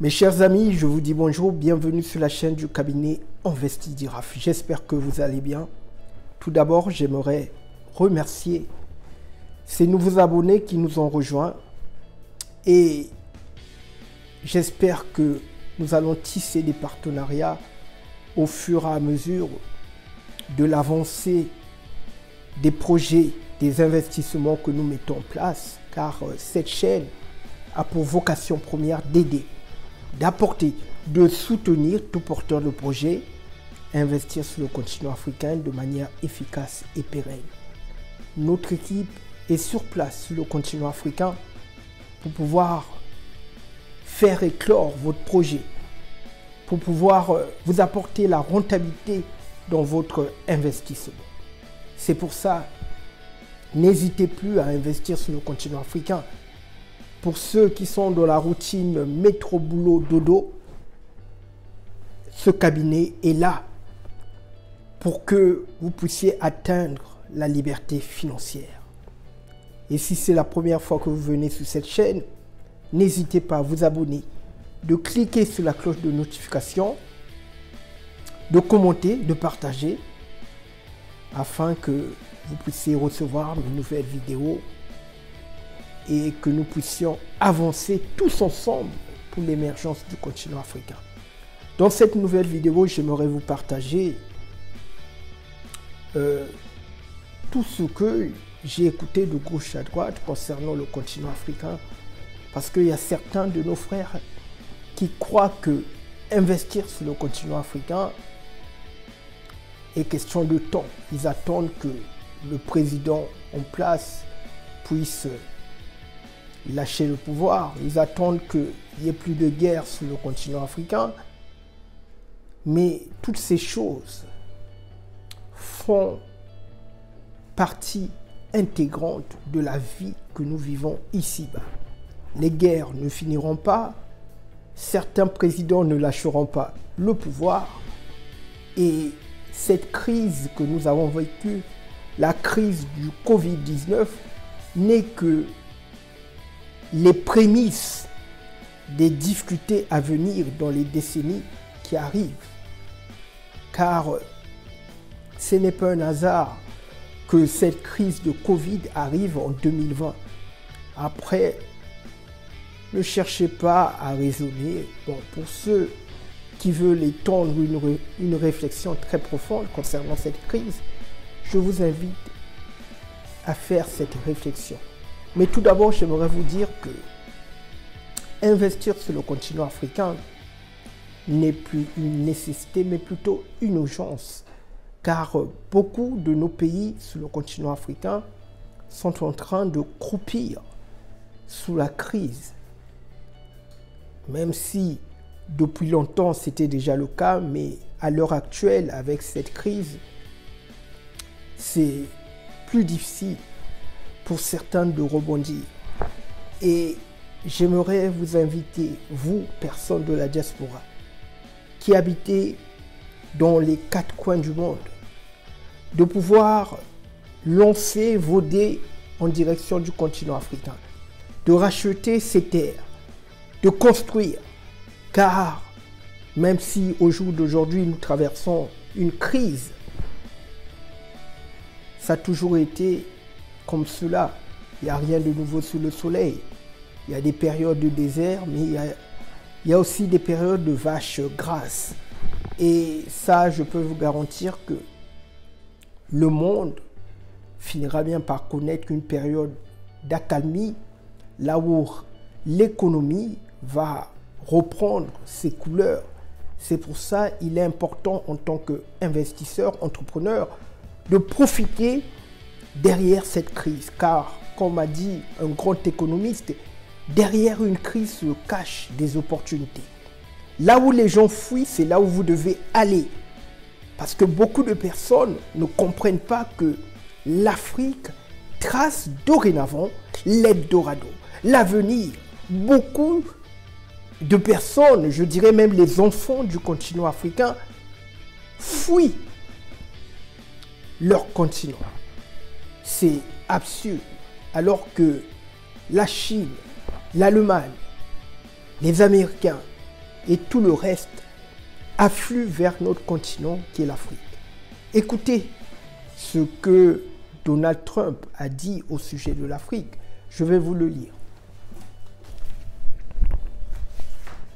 Mes chers amis, je vous dis bonjour, bienvenue sur la chaîne du cabinet Investidiraf. J'espère que vous allez bien. Tout d'abord, j'aimerais remercier ces nouveaux abonnés qui nous ont rejoints et j'espère que nous allons tisser des partenariats au fur et à mesure de l'avancée des projets, des investissements que nous mettons en place, car cette chaîne a pour vocation première d'aider, d'apporter, de soutenir tout porteur de projet, investir sur le continent africain de manière efficace et pérenne. Notre équipe est sur place sur le continent africain pour pouvoir faire éclore votre projet, pour pouvoir vous apporter la rentabilité dans votre investissement. C'est pour ça, n'hésitez plus à investir sur le continent africain. Pour ceux qui sont dans la routine métro, boulot, dodo, ce cabinet est là pour que vous puissiez atteindre la liberté financière. Et si c'est la première fois que vous venez sur cette chaîne, n'hésitez pas à vous abonner, de cliquer sur la cloche de notification, de commenter, de partager, afin que vous puissiez recevoir de nouvelles vidéos et que nous puissions avancer tous ensemble pour l'émergence du continent africain. Dans cette nouvelle vidéo, j'aimerais vous partager tout ce que j'ai écouté de gauche à droite concernant le continent africain, parce qu'il y a certains de nos frères qui croient que investir sur le continent africain est question de temps. Ils attendent que le président en place puisse lâcher le pouvoir. Ils attendent qu'il n'y ait plus de guerre sur le continent africain. Mais toutes ces choses font partie intégrante de la vie que nous vivons ici-bas. Les guerres ne finiront pas. Certains présidents ne lâcheront pas le pouvoir. Et cette crise que nous avons vécue, la crise du Covid-19, n'est que les prémices des difficultés à venir dans les décennies qui arrivent. Car ce n'est pas un hasard que cette crise de Covid arrive en 2020. Après, ne cherchez pas à raisonner. Bon, pour ceux qui veulent étendre une réflexion très profonde concernant cette crise, je vous invite à faire cette réflexion. Mais tout d'abord, j'aimerais vous dire que investir sur le continent africain n'est plus une nécessité, mais plutôt une urgence. Car beaucoup de nos pays sur le continent africain sont en train de croupir sous la crise. Même si depuis longtemps c'était déjà le cas, mais à l'heure actuelle, avec cette crise, c'est plus difficile pour certains de rebondir. Et j'aimerais vous inviter, vous, personnes de la diaspora, qui habitez dans les 4 coins du monde, de pouvoir lancer vos dés en direction du continent africain, de racheter ces terres, de construire, car même si au jour d'aujourd'hui nous traversons une crise, ça a toujours été comme cela. Il n'y a rien de nouveau sous le soleil. Il y a des périodes de désert, mais il y a aussi des périodes de vaches grasses. Et ça, je peux vous garantir que le monde finira bien par connaître une période d'accalmie, là où l'économie va reprendre ses couleurs. C'est pour ça qu'il est important en tant qu'investisseur, entrepreneur, de profiter derrière cette crise. Car, comme a dit un grand économiste, derrière une crise se cachent des opportunités. Là où les gens fuient, c'est là où vous devez aller. Parce que beaucoup de personnes ne comprennent pas que l'Afrique trace dorénavant l'Eldorado, l'avenir. Beaucoup de personnes, je dirais même les enfants du continent africain, fuient leur continent. C'est absurde. Alors que la Chine, l'Allemagne, les Américains, et tout le reste afflue vers notre continent qui est l'Afrique. Écoutez ce que Donald Trump a dit au sujet de l'Afrique. Je vais vous le lire.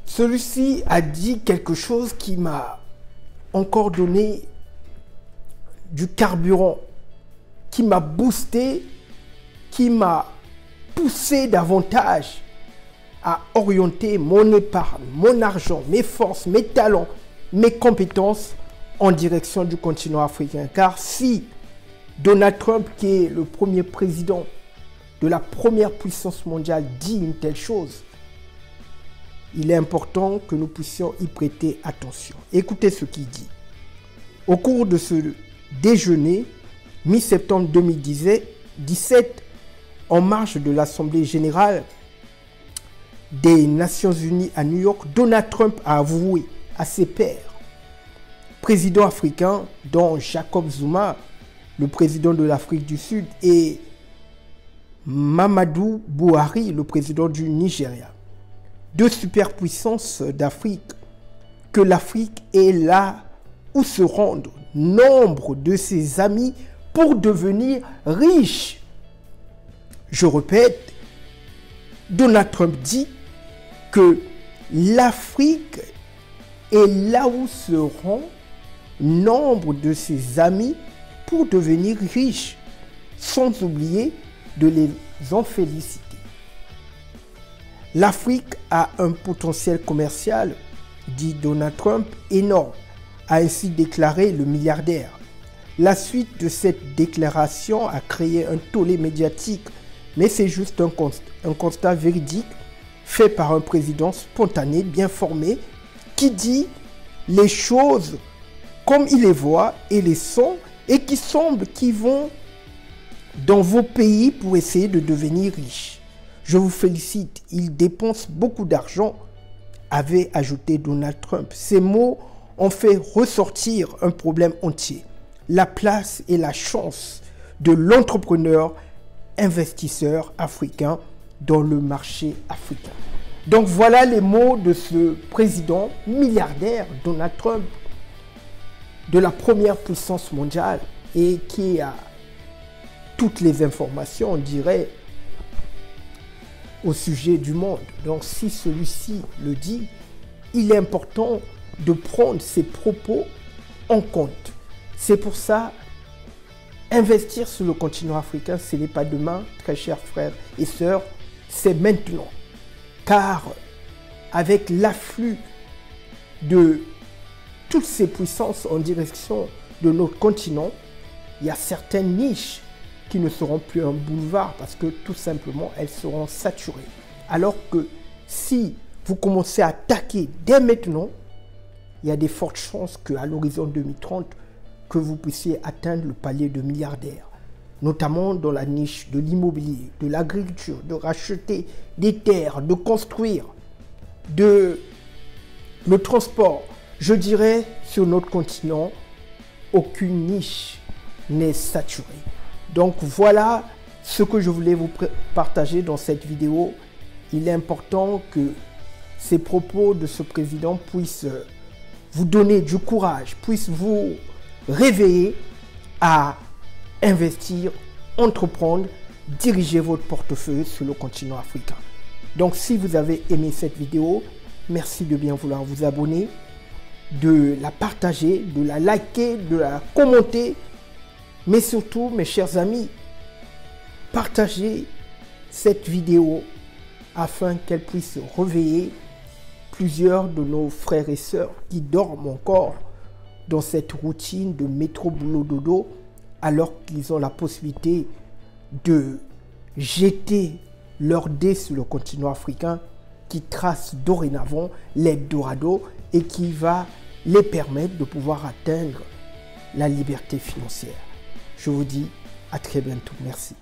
Celui-ci a dit quelque chose qui m'a encore donné du carburant, qui m'a boosté, qui m'a poussé davantage à orienter mon épargne, mon argent, mes forces, mes talents, mes compétences en direction du continent africain. Car si Donald Trump, qui est le premier président de la première puissance mondiale, dit une telle chose, il est important que nous puissions y prêter attention. Écoutez ce qu'il dit. Au cours de ce déjeuner, mi-septembre 2017, en marge de l'Assemblée générale des Nations Unies à New York, Donald Trump a avoué à ses pairs, présidents africains, dont Jacob Zuma, le président de l'Afrique du Sud, et Mamadou Buhari, le président du Nigeria, deux superpuissances d'Afrique, que l'Afrique est là où se rendent nombre de ses amis pour devenir riches. Je répète, Donald Trump dit que l'Afrique est là où se rend nombre de ses amis pour devenir riches, sans oublier de les en féliciter. L'Afrique a un potentiel commercial, dit Donald Trump, énorme, a ainsi déclaré le milliardaire. La suite de cette déclaration a créé un tollé médiatique, mais c'est juste un constat véridique fait par un président spontané, bien formé, qui dit les choses comme il les voit et les sent, et qui semble qu'ils vont dans vos pays pour essayer de devenir riches. Je vous félicite, il dépense beaucoup d'argent, avait ajouté Donald Trump. Ces mots ont fait ressortir un problème entier, la place et la chance de l'entrepreneur investisseur africain dans le marché africain. Donc voilà les mots de ce président milliardaire, Donald Trump, de la première puissance mondiale et qui a toutes les informations, on dirait, au sujet du monde. Donc si celui-ci le dit, il est important de prendre ses propos en compte. C'est pour ça, investir sur le continent africain, ce n'est pas demain, très chers frères et sœurs, c'est maintenant. Car avec l'afflux de toutes ces puissances en direction de notre continent, il y a certaines niches qui ne seront plus un boulevard parce que tout simplement elles seront saturées. Alors que si vous commencez à attaquer dès maintenant, il y a des fortes chances qu'à l'horizon 2030, que vous puissiez atteindre le palier de milliardaire, notamment dans la niche de l'immobilier, de l'agriculture, de racheter des terres, de construire, de le transport. Je dirais, sur notre continent, aucune niche n'est saturée. Donc voilà ce que je voulais vous partager dans cette vidéo. Il est important que ces propos de ce président puissent vous donner du courage, puissent vous réveiller à investir, entreprendre, diriger votre portefeuille sur le continent africain. Donc si vous avez aimé cette vidéo, merci de bien vouloir vous abonner, de la partager, de la liker, de la commenter, mais surtout, mes chers amis, partagez cette vidéo afin qu'elle puisse réveiller plusieurs de nos frères et sœurs qui dorment encore dans cette routine de métro boulot dodo, alors qu'ils ont la possibilité de jeter leur dé sur le continent africain qui trace dorénavant l'Eldorado et qui va les permettre de pouvoir atteindre la liberté financière. Je vous dis à très bientôt. Merci.